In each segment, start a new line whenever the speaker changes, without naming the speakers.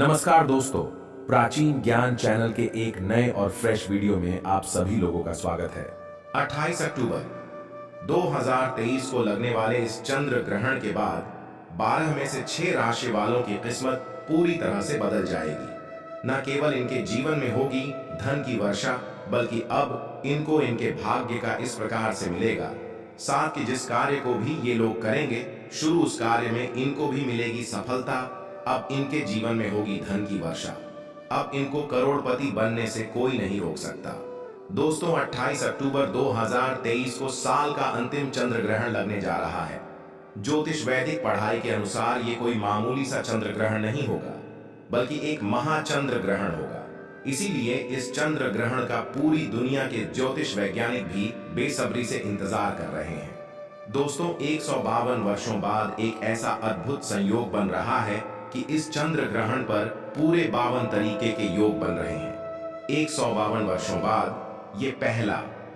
नमस्कार दोस्तों, प्राचीन ज्ञान चैनल के एक नए और फ्रेश वीडियो में आप सभी लोगों का स्वागत है।
28 अक्टूबर 2023 को लगने वाले इस चंद्र ग्रहण के बाद 12 में से 6 राशि वालों की किस्मत पूरी तरह से बदल जाएगी। न केवल इनके जीवन में होगी धन की वर्षा, बल्कि अब इनको इनके भाग्य का इस प्रकार से मिलेगा। साथ के जिस कार्य को भी ये लोग करेंगे, शुरू उस कार्य में इनको भी मिलेगी सफलता। अब इनके जीवन में होगी धन की वर्षा। अब इनको करोड़पति बनने से कोई नहीं रोक सकता। दोस्तों, 28 अक्टूबर 2023 को साल का अंतिम चंद्र ग्रहण लगने जा रहा है। ज्योतिष वैदिक पढ़ाई के अनुसार ये कोई मामूली सा चंद्र ग्रहण नहीं होगा, बल्कि एक महाचंद्र ग्रहण होगा। इसीलिए इस चंद्र ग्रहण का पूरी दुनिया के ज्योतिष वैज्ञानिक भी बेसब्री से इंतजार कर रहे हैं। दोस्तों, 152 वर्षों बाद एक ऐसा अद्भुत संयोग बन रहा है कि इस चंद्र ग्रहण पर पूरे 52 तरीके के योग बन रहे हैं। 152 वर्षों बाद ये पहला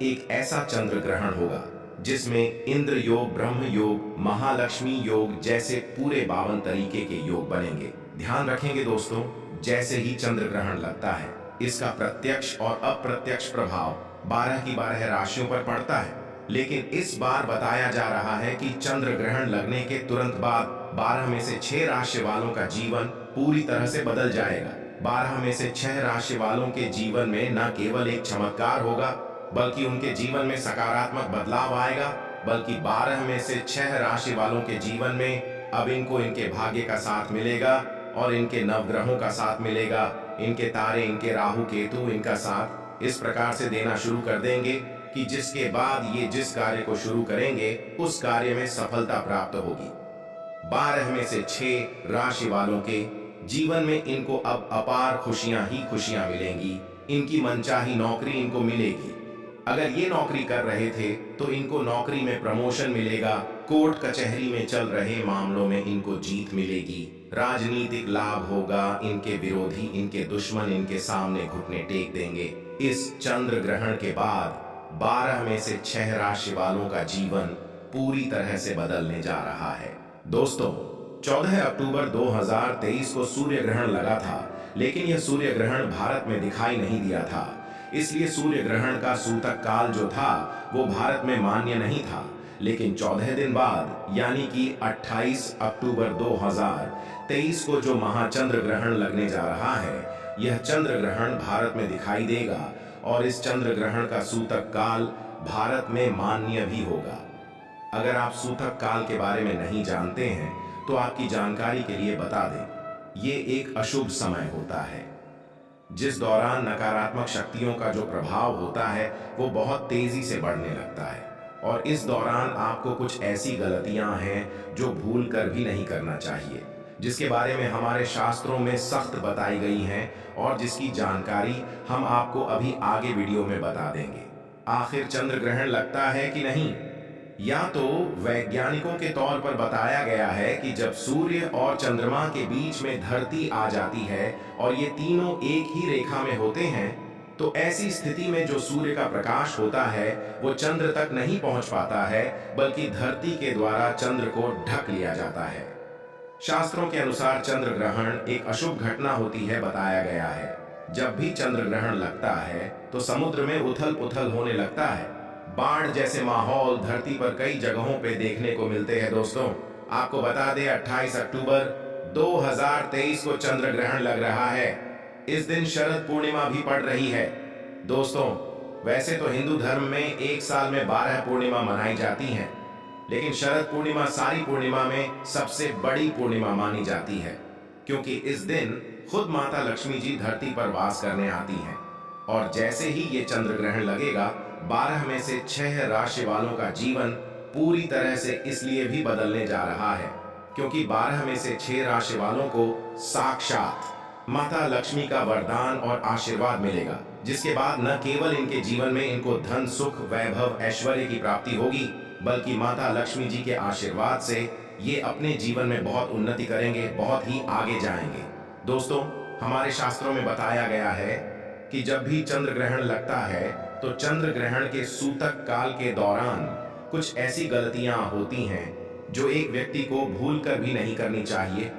एक ऐसा चंद्र ग्रहण होगा जिसमें इंद्र योग, ब्रह्म योग, महालक्ष्मी योग जैसे पूरे 52 तरीके के योग बनेंगे। ध्यान रखेंगे दोस्तों, जैसे ही चंद्र ग्रहण लगता है, इसका प्रत्यक्ष और अप्रत्यक्ष प्रभाव 12 की 12 राशियों पर पड़ता है। लेकिन इस बार बताया जा रहा है कि चंद्र ग्रहण लगने के तुरंत बाद 12 में से 6 राशि वालों का जीवन पूरी तरह से बदल जाएगा। 12 में से 6 राशि वालों के जीवन में न केवल एक चमत्कार होगा, बल्कि उनके जीवन में सकारात्मक बदलाव आएगा। बल्कि 12 में से 6 राशि वालों के जीवन में अब इनको इनके भाग्य का साथ मिलेगा और इनके नवग्रहों का साथ मिलेगा। इनके तारे, इनके राहु केतु इनका साथ इस प्रकार से देना शुरू कर देंगे कि जिसके बाद ये जिस कार्य को शुरू करेंगे उस कार्य में सफलता प्राप्त होगी। 12 में से 6 राशि वालों के जीवन में इनको अब अपार खुशियां ही खुशियां मिलेंगी। इनकी मनचाही नौकरी इनको मिलेगी। अगर ये नौकरी कर रहे थे तो इनको नौकरी में प्रमोशन मिलेगा। कोर्ट कचहरी में चल रहे मामलों में इनको जीत मिलेगी। राजनीतिक लाभ होगा। इनके विरोधी, इनके दुश्मन इनके सामने घुटने टेक देंगे। इस चंद्र ग्रहण के बाद 12 में से 6 राशि वालों का जीवन पूरी तरह से बदलने जा रहा है। दोस्तों, 14 अक्टूबर 2023 को सूर्य ग्रहण लगा था, लेकिन यह सूर्य ग्रहण भारत में दिखाई नहीं दिया था। इसलिए सूर्य ग्रहण का सूतक काल जो था वो भारत में मान्य नहीं था। लेकिन 14 दिन बाद यानी कि 28 अक्टूबर 2023 को जो महाचंद्र ग्रहण लगने जा रहा है, यह चंद्र ग्रहण भारत में दिखाई देगा और इस चंद्र ग्रहण का सूतक काल भारत में मान्य भी होगा। अगर आप सूतक काल के बारे में नहीं जानते हैं तो आपकी जानकारी के लिए बता दें, ये एक अशुभ समय होता है जिस दौरान नकारात्मक शक्तियों का जो प्रभाव होता है वो बहुत तेजी से बढ़ने लगता है। और इस दौरान आपको कुछ ऐसी गलतियां हैं जो भूल कर भी नहीं करना चाहिए, जिसके बारे में हमारे शास्त्रों में सख्त बताई गई हैं और जिसकी जानकारी हम आपको अभी आगे वीडियो में बता देंगे। आखिर चंद्र ग्रहण लगता है कि नहीं? या तो वैज्ञानिकों के तौर पर बताया गया है कि जब सूर्य और चंद्रमा के बीच में धरती आ जाती है और ये तीनों एक ही रेखा में होते हैं, तो ऐसी स्थिति में जो सूर्य का प्रकाश होता है वो चंद्र तक नहीं पहुंच पाता है, बल्कि धरती के द्वारा चंद्र को ढक लिया जाता है। शास्त्रों के अनुसार चंद्र ग्रहण एक अशुभ घटना होती है, बताया गया है। जब भी चंद्र ग्रहण लगता है तो समुद्र में उथल पुथल होने लगता है। बाढ़ जैसे माहौल धरती पर कई जगहों पे देखने को मिलते हैं। दोस्तों, आपको बता दें, 28 अक्टूबर 2023 को चंद्र ग्रहण लग रहा है। इस दिन शरद पूर्णिमा भी पड़ रही है। दोस्तों, वैसे तो हिंदू धर्म में एक साल में 12 पूर्णिमा मनाई जाती हैं, लेकिन शरद पूर्णिमा सारी पूर्णिमा में सबसे बड़ी पूर्णिमा मानी जाती है, क्योंकि इस दिन खुद माता लक्ष्मी जी धरती पर वास करने आती हैं। और जैसे ही ये चंद्र ग्रहण लगेगा, 12 में से 6 राशि वालों का जीवन पूरी तरह से इसलिए भी बदलने जा रहा है क्योंकि 12 में से 6 राशि वालों को साक्षात माता लक्ष्मी का वरदान और आशीर्वाद मिलेगा, जिसके बाद न केवल इनके जीवन में इनको धन, सुख, वैभव, ऐश्वर्य की प्राप्ति होगी, बल्कि माता लक्ष्मी जी के आशीर्वाद से ये अपने जीवन में बहुत उन्नति करेंगे, बहुत ही आगे जाएंगे। दोस्तों, हमारे शास्त्रों में बताया गया है कि जब भी चंद्र ग्रहण लगता है तो चंद्र ग्रहण के सूतक काल के दौरान कुछ ऐसी गलतियां होती हैं जो एक व्यक्ति को भूल कर भी नहीं करनी चाहिए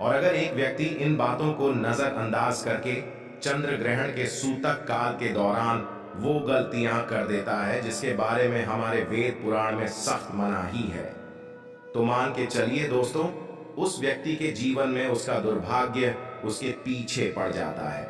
और अगर एक व्यक्ति इन बातों को नजरअंदाज करके चंद्र ग्रहण के सूतक काल के दौरान वो गलतियां कर देता है जिसके बारे में हमारे वेद पुराण में सख्त मनाही है, तो मान के चलिए दोस्तों, उस व्यक्ति के जीवन में उसका दुर्भाग्य उसके पीछे पड़ जाता है।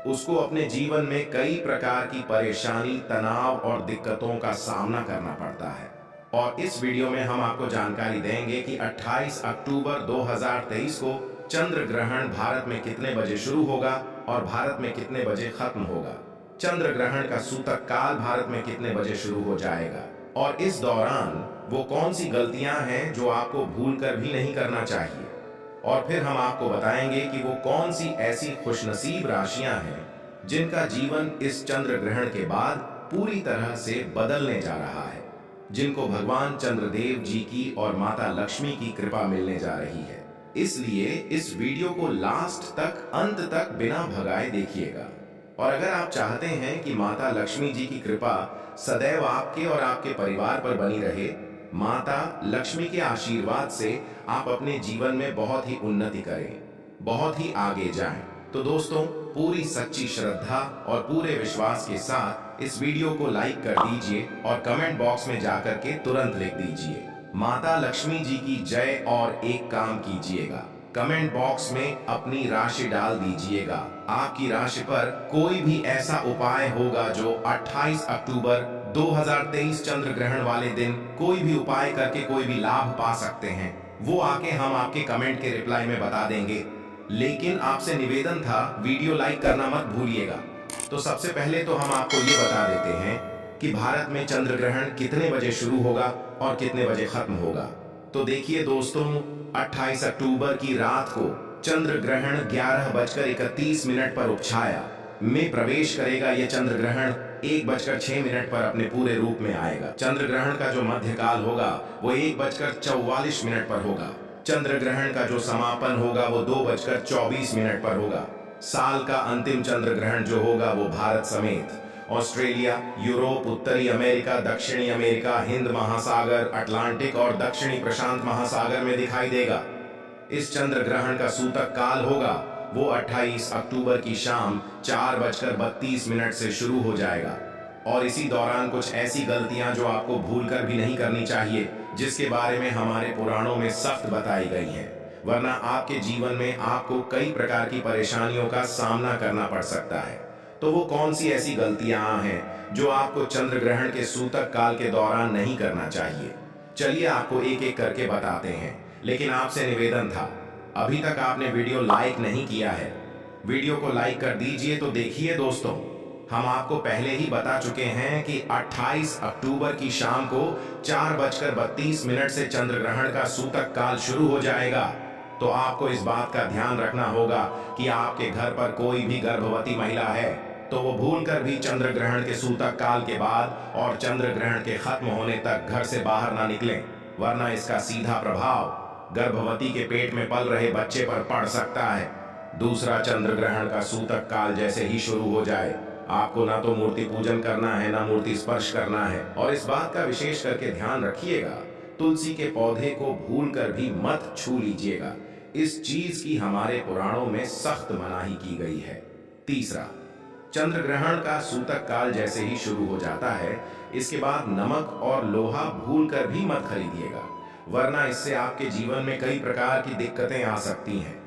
उसको अपने जीवन में कई प्रकार की परेशानी, तनाव और दिक्कतों का सामना करना पड़ता है। और इस वीडियो में हम आपको जानकारी देंगे कि 28 अक्टूबर 2023 को चंद्र ग्रहण भारत में कितने बजे शुरू होगा और भारत में कितने बजे खत्म होगा। चंद्र ग्रहण का सूतक काल भारत में कितने बजे शुरू हो जाएगा और इस दौरान वो कौन सी गलतियां हैं जो आपको भूल कर भी नहीं करना चाहिए। और फिर हम आपको बताएंगे कि वो कौन सी ऐसी खुशनसीब राशियां हैं जिनका जीवन इस चंद्र ग्रहण के बाद पूरी तरह से बदलने जा रहा है, जिनको भगवान चंद्रदेव जी की और माता लक्ष्मी की कृपा मिलने जा रही है। इसलिए इस वीडियो को लास्ट तक, अंत तक बिना भगाए देखिएगा। और अगर आप चाहते हैं कि माता लक्ष्मी जी की कृपा सदैव आपके और आपके परिवार पर बनी रहे, माता लक्ष्मी के आशीर्वाद से आप अपने जीवन में बहुत ही उन्नति करें, बहुत ही आगे जाएं, तो दोस्तों पूरी सच्ची श्रद्धा और पूरे विश्वास के साथ इस वीडियो को लाइक कर दीजिए और कमेंट बॉक्स में जाकर के तुरंत लिख दीजिए माता लक्ष्मी जी की जय और एक काम कीजिएगा। कमेंट बॉक्स में अपनी राशि डाल दीजिएगा। आपकी राशि पर कोई भी ऐसा उपाय होगा जो 28 अक्टूबर 2023 चंद्र ग्रहण वाले दिन कोई भी उपाय करके कोई भी लाभ पा सकते हैं, वो आके हम आपके कमेंट के रिप्लाई में बता देंगे। लेकिन आपसे निवेदन था, वीडियो लाइक करना मत भूलिएगा। तो सबसे पहले तो हम आपको ये बता देते हैं कि भारत में चंद्र ग्रहण कितने बजे शुरू होगा और कितने बजे खत्म होगा। तो देखिए दोस्तों, 28 अक्टूबर की रात को चंद्र ग्रहण 11:31 पर उपछाया में प्रवेश करेगा। यह चंद्र ग्रहण 1:06 पर अपने पूरे रूप में आएगा। चंद्र ग्रहण का जो मध्यकाल होगा वो 1:44 पर होगा। चंद्र ग्रहण का जो समापन होगा वो 2:24 पर होगा। साल का अंतिम चंद्र ग्रहण जो होगा वो भारत समेत ऑस्ट्रेलिया, यूरोप, उत्तरी अमेरिका, दक्षिणी अमेरिका, हिंद महासागर, अटलांटिक और दक्षिणी प्रशांत महासागर में दिखाई देगा। इस चंद्र ग्रहण का सूतक काल होगा वो 28 अक्टूबर की शाम 4:32 से शुरू हो जाएगा। और इसी दौरान कुछ ऐसी गलतियां जो आपको भूलकर भी नहीं करनी चाहिए, जिसके बारे में हमारे पुराणों में सख्त बताई गई हैं, वरना आपके जीवन में आपको कई प्रकार की परेशानियों का सामना करना पड़ सकता है। तो वो कौन सी ऐसी गलतियां हैं जो आपको चंद्र ग्रहण के सूतक काल के दौरान नहीं करना चाहिए। चलिए आपको एक एक करके बताते हैं, लेकिन आपसे निवेदन था, अभी तक आपने वीडियो लाइक नहीं किया है, वीडियो को लाइक कर दीजिए। तो देखिए दोस्तों, हम आपको पहले ही बता चुके हैं कि 28 अक्टूबर की शाम को 4:32 से चंद्र ग्रहण का सूतक काल शुरू हो जाएगा। तो आपको इस बात का ध्यान रखना होगा कि आपके घर पर कोई भी गर्भवती महिला है तो वो भूल कर भी चंद्र ग्रहण के सूतक काल के बाद और चंद्र ग्रहण के खत्म होने तक घर से बाहर ना निकलें, वरना इसका सीधा प्रभाव गर्भवती के पेट में पल रहे बच्चे पर पड़ सकता है। दूसरा, चंद्र ग्रहण का सूतक काल जैसे ही शुरू हो जाए, आपको ना तो मूर्ति पूजन करना है, ना मूर्ति स्पर्श करना है। और इस बात का विशेष करके ध्यान रखिएगा, तुलसी के पौधे को भूल कर भी मत छू लीजिएगा। इस चीज की हमारे पुराणों में सख्त मनाही की गई है। तीसरा, चंद्र ग्रहण का सूतक काल जैसे ही शुरू हो जाता है, इसके बाद नमक और लोहा भूल कर भी मत खरीदिएगा, वरना इससे आपके जीवन में कई प्रकार की दिक्कतें आ सकती हैं।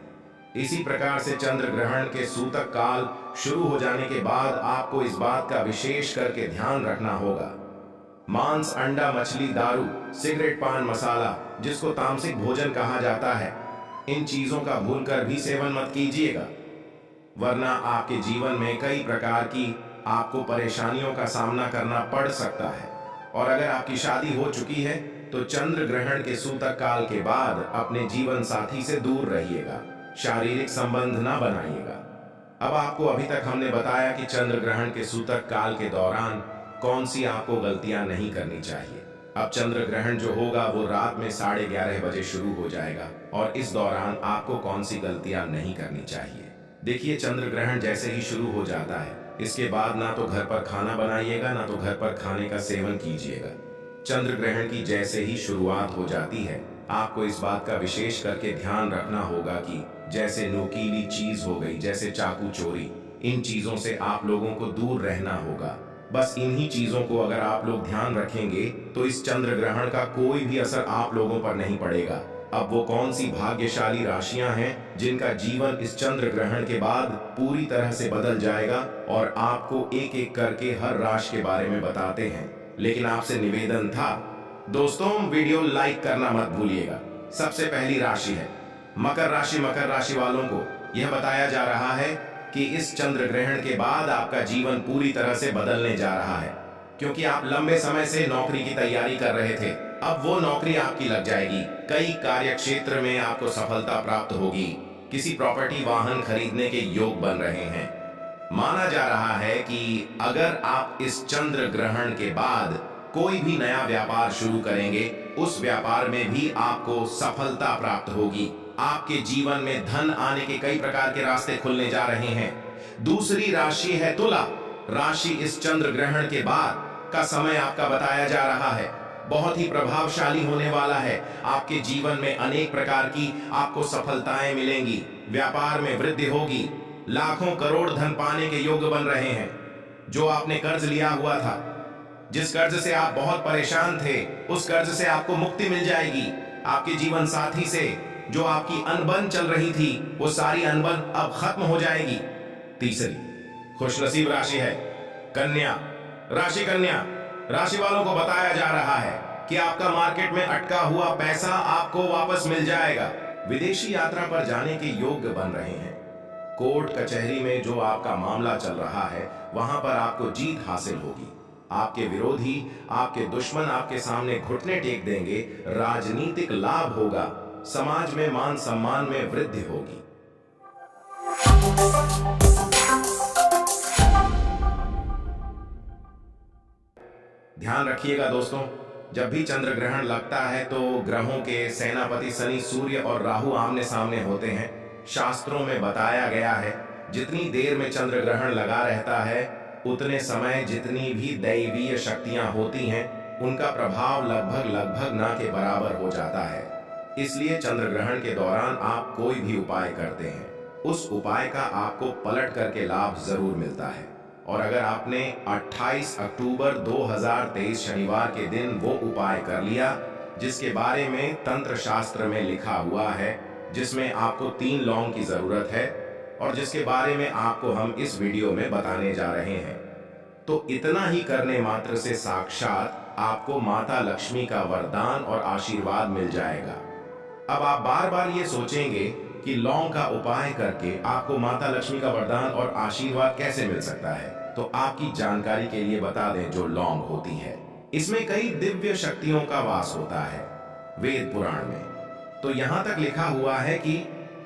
इसी प्रकार से चंद्र ग्रहण के सूतक काल शुरू हो जाने के बाद आपको इस बात का विशेष करके ध्यान रखना होगा, मांस, अंडा, मछली, दारू, सिगरेट, पान मसाला, जिसको तामसिक भोजन कहा जाता है, इन चीजों का भूलकर भी सेवन मत कीजिएगा, वरना आपके जीवन में कई प्रकार की आपको परेशानियों का सामना करना पड़ सकता है। और अगर आपकी शादी हो चुकी है तो चंद्र ग्रहण के सूतक काल के बाद अपने जीवन साथी से दूर रहिएगा, शारीरिक संबंध ना बनाइएगा। अब आपको अभी तक हमने बताया कि चंद्र ग्रहण के सूतक काल के दौरान कौन सी आपको गलतियां नहीं करनी चाहिए। अब चंद्र ग्रहण जो होगा वो रात में 11:30 बजे शुरू हो जाएगा और इस दौरान आपको कौन सी गलतियां नहीं करनी चाहिए। देखिए, चंद्र ग्रहण जैसे ही शुरू हो जाता है, इसके बाद ना तो घर पर खाना बनाइएगा, ना तो घर पर खाने का सेवन कीजिएगा। चंद्र ग्रहण की जैसे ही शुरुआत हो जाती है, आपको इस बात का विशेष करके ध्यान रखना होगा कि जैसे नुकीली चीज हो गई, जैसे चाकू चोरी, इन चीजों से आप लोगों को दूर रहना होगा। बस इन्हीं चीजों को अगर आप लोग ध्यान रखेंगे तो इस चंद्र ग्रहण का कोई भी असर आप लोगों पर नहीं पड़ेगा। अब वो कौन सी भाग्यशाली राशियां हैं जिनका जीवन इस चंद्र ग्रहण के बाद पूरी तरह से बदल जाएगा, और आपको एक एक करके हर राशि के बारे में बताते हैं। लेकिन आपसे निवेदन था दोस्तों, वीडियो लाइक करना मत भूलिएगा। सबसे पहली राशि है मकर राशि। मकर राशि वालों को यह बताया जा रहा है कि इस चंद्र ग्रहण के बाद आपका जीवन पूरी तरह से बदलने जा रहा है, क्योंकि आप लंबे समय से नौकरी की तैयारी कर रहे थे। अब वो नौकरी आपकी लग जाएगी। कई कार्य क्षेत्र में आपको सफलता प्राप्त होगी। किसी प्रॉपर्टी वाहन खरीदने के योग बन रहे हैं। माना जा रहा है कि अगर आप इस चंद्र ग्रहण के बाद कोई भी नया व्यापार शुरू करेंगे, उस व्यापार में भी आपको सफलता प्राप्त होगी। आपके जीवन में धन आने के कई प्रकार के रास्ते खुलने जा रहे हैं। दूसरी राशि है तुला राशि। इस चंद्र ग्रहण के बाद का समय आपका बताया जा रहा है बहुत ही प्रभावशाली होने वाला है। आपके जीवन में अनेक प्रकार की आपको सफलताएं मिलेंगी। व्यापार में वृद्धि होगी। लाखों करोड़ धन पाने के योग बन रहे हैं। जो आपने कर्ज लिया हुआ था, जिस कर्ज से आप बहुत परेशान थे, उस कर्ज से आपको मुक्ति मिल जाएगी। आपके जीवन साथी से जो आपकी अनबन चल रही थी, वो सारी अनबन अब खत्म हो जाएगी। तीसरी खुशनसीब राशि है कन्या राशि। कन्या राशि वालों को बताया जा रहा है कि आपका मार्केट में अटका हुआ पैसा आपको वापस मिल जाएगा। विदेशी यात्रा पर जाने के योग्य बन रहे हैं। कोर्ट कचहरी में जो आपका मामला चल रहा है, वहां पर आपको जीत हासिल होगी। आपके विरोधी, आपके दुश्मन आपके सामने घुटने टेक देंगे। राजनीतिक लाभ होगा। समाज में मान सम्मान में वृद्धि होगी। ध्यान रखिएगा दोस्तों, जब भी चंद्र ग्रहण लगता है तो ग्रहों के सेनापति शनि, सूर्य और राहु आमने सामने होते हैं। शास्त्रों में बताया गया है जितनी देर में चंद्र ग्रहण लगा रहता है, उतने समय जितनी भी दैवीय शक्तियां होती हैं, उनका प्रभाव लगभग ना के बराबर हो जाता है। इसलिए चंद्र ग्रहण के दौरान आप कोई भी उपाय करते हैं, उस उपाय का आपको पलट करके लाभ जरूर मिलता है। और अगर आपने 28 अक्टूबर 2023 शनिवार के दिन वो उपाय कर लिया जिसके बारे में तंत्र शास्त्र में लिखा हुआ है, जिसमें आपको 3 लौंग की जरूरत है और जिसके बारे में आपको हम इस वीडियो में बताने जा रहे हैं, तो इतना ही करने मात्र से साक्षात आपको माता लक्ष्मी का वरदान और आशीर्वाद मिल जाएगा। अब आप बार बार ये सोचेंगे कि लौंग का उपाय करके आपको माता लक्ष्मी का वरदान और आशीर्वाद कैसे मिल सकता है, तो आपकी जानकारी के लिए बता दें जो लौंग होती है, इसमें कई दिव्य शक्तियों का वास होता है। वेद पुराण में तो यहां तक लिखा हुआ है कि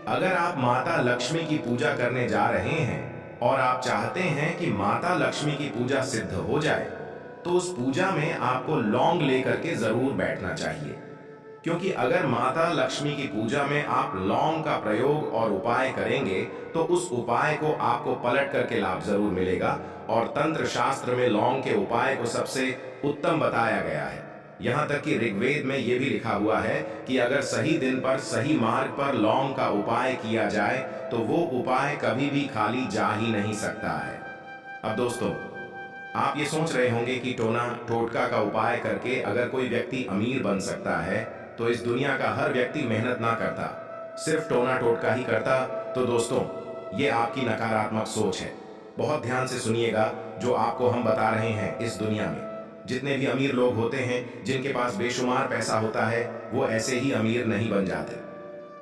अगर आप माता लक्ष्मी की पूजा करने जा रहे हैं और आप चाहते हैं कि माता लक्ष्मी की पूजा सिद्ध हो जाए, तो उस पूजा में आपको लौंग लेकर के जरूर बैठना चाहिए। क्योंकि अगर माता लक्ष्मी की पूजा में आप लौंग का प्रयोग और उपाय करेंगे तो उस उपाय को आपको पलट करके लाभ जरूर मिलेगा। और तंत्र शास्त्र में लौंग के उपाय को सबसे उत्तम बताया गया है। यहाँ तक कि ऋग्वेद में यह भी लिखा हुआ है कि अगर सही दिन पर सही मार्ग पर लौंग का उपाय किया जाए तो वो उपाय कभी भी खाली जा ही नहीं सकता है। अब दोस्तों, आप ये सोच रहे होंगे कि टोना टोटका का उपाय करके अगर कोई व्यक्ति अमीर बन सकता है तो इस दुनिया का हर व्यक्ति मेहनत ना करता, सिर्फ टोना टोटका ही करता। तो दोस्तों, ये आपकी नकारात्मक सोच है। बहुत ध्यान से सुनिएगा जो आपको हम बता रहे हैं। इस दुनिया में जितने भी अमीर लोग होते हैं, जिनके पास बेशुमार पैसा होता है, वो ऐसे ही अमीर नहीं बन जाते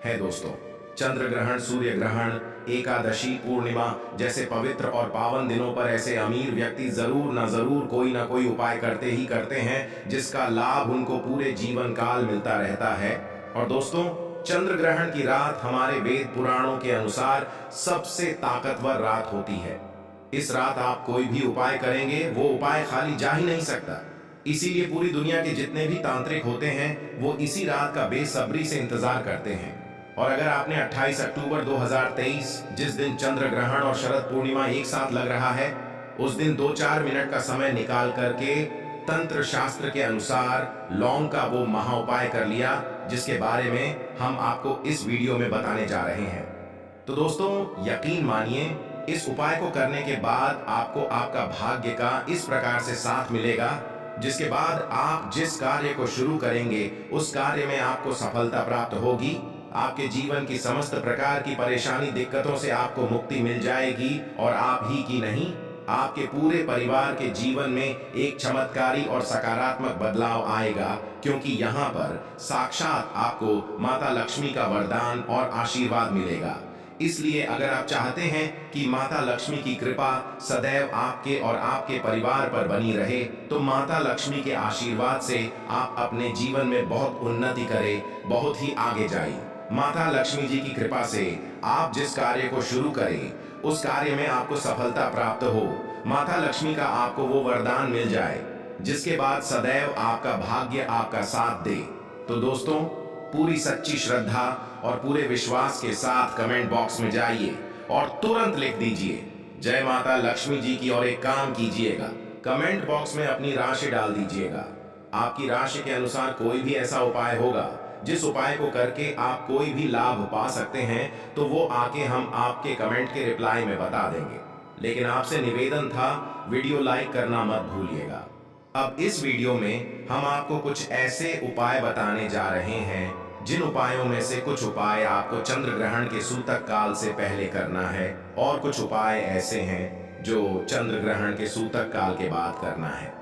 हैं। दोस्तों, चंद्र ग्रहण, सूर्य ग्रहण, एकादशी, पूर्णिमा जैसे पवित्र और पावन दिनों पर ऐसे अमीर व्यक्ति जरूर न जरूर कोई ना कोई उपाय करते ही करते हैं, जिसका लाभ उनको पूरे जीवन काल मिलता रहता है। और दोस्तों, चंद्र ग्रहण की रात हमारे वेद पुराणों के अनुसार सबसे ताकतवर रात होती है। इस रात आप कोई भी उपाय करेंगे, वो उपाय खाली जा ही नहीं सकता। इसीलिए पूरी दुनिया के जितने भी तांत्रिक होते हैं, वो इसी रात का बेसब्री से इंतजार करते हैं। और अगर आपने 28 अक्टूबर 2023 जिस दिन चंद्र ग्रहण और शरद पूर्णिमा एक साथ लग रहा है, उस दिन 2-4 मिनट का समय निकाल करके तंत्र शास्त्र के अनुसार लौंग का वो महा उपाय कर लिया जिसके बारे में हम आपको इस वीडियो में बताने जा रहे हैं। तो दोस्तों यकीन मानिए, इस उपाय को करने के बाद आपको आपका भाग्य का इस प्रकार से साथ मिलेगा जिसके बाद आप जिस कार्य को शुरू करेंगे उस कार्य में आपको सफलता प्राप्त होगी। आपके जीवन की समस्त प्रकार की परेशानी दिक्कतों से आपको मुक्ति मिल जाएगी और आप ही की नहीं, आपके पूरे परिवार के जीवन में एक चमत्कारी और सकारात्मक बदलाव आएगा, क्योंकि यहाँ पर साक्षात आपको माता लक्ष्मी का वरदान और आशीर्वाद मिलेगा। इसलिए अगर आप चाहते हैं कि माता लक्ष्मी की कृपा सदैव आपके और आपके परिवार पर बनी रहे, तो माता लक्ष्मी के आशीर्वाद से आप अपने जीवन में बहुत उन्नति करें, बहुत ही आगे जाइए। माता लक्ष्मी जी की कृपा से आप जिस कार्य को शुरू करें उस कार्य में आपको सफलता प्राप्त हो, माता लक्ष्मी का आपको वो वरदान मिल जाए जिसके बाद सदैव आपका भाग्य आपका साथ दे। तो दोस्तों पूरी सच्ची श्रद्धा और पूरे विश्वास के साथ कमेंट बॉक्स में जाइए और तुरंत लिख दीजिए जय माता लक्ष्मी जी की, और एक काम कीजिएगा, कमेंट बॉक्स में अपनी राशि डाल दीजिएगा। आपकी राशि के अनुसार कोई भी ऐसा उपाय होगा जिस उपाय को करके आप कोई भी लाभ पा सकते हैं, तो वो आके हम आपके कमेंट के रिप्लाई में बता देंगे। लेकिन आपसे निवेदन था, वीडियो लाइक करना मत भूलिएगा। अब इस वीडियो में हम आपको कुछ ऐसे उपाय बताने जा रहे हैं जिन उपायों में से कुछ उपाय आपको चंद्र ग्रहण के सूतक काल से पहले करना है और कुछ उपाय ऐसे हैं जो चंद्र ग्रहण के सूतक काल के बाद करना है।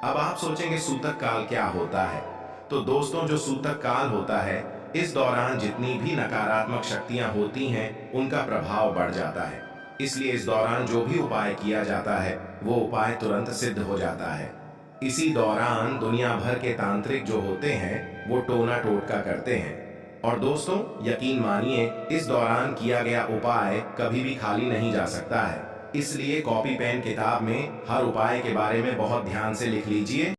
अब आप सोचेंगे सूतक काल क्या होता है? तो दोस्तों जो सूतक काल होता है, इस दौरान जितनी भी नकारात्मक शक्तियां होती हैं उनका प्रभाव बढ़ जाता है। इसलिए इस दौरान जो भी उपाय किया जाता है वो उपाय तुरंत सिद्ध हो जाता है। इसी दौरान दुनिया भर के तांत्रिक जो होते हैं वो टोना टोटका करते हैं। और दोस्तों यकीन मानिए, इस दौरान किया गया उपाय कभी भी खाली नहीं जा सकता है। इसलिए कॉपी पेन किताब में हर उपाय के बारे में बहुत ध्यान से लिख लीजिए।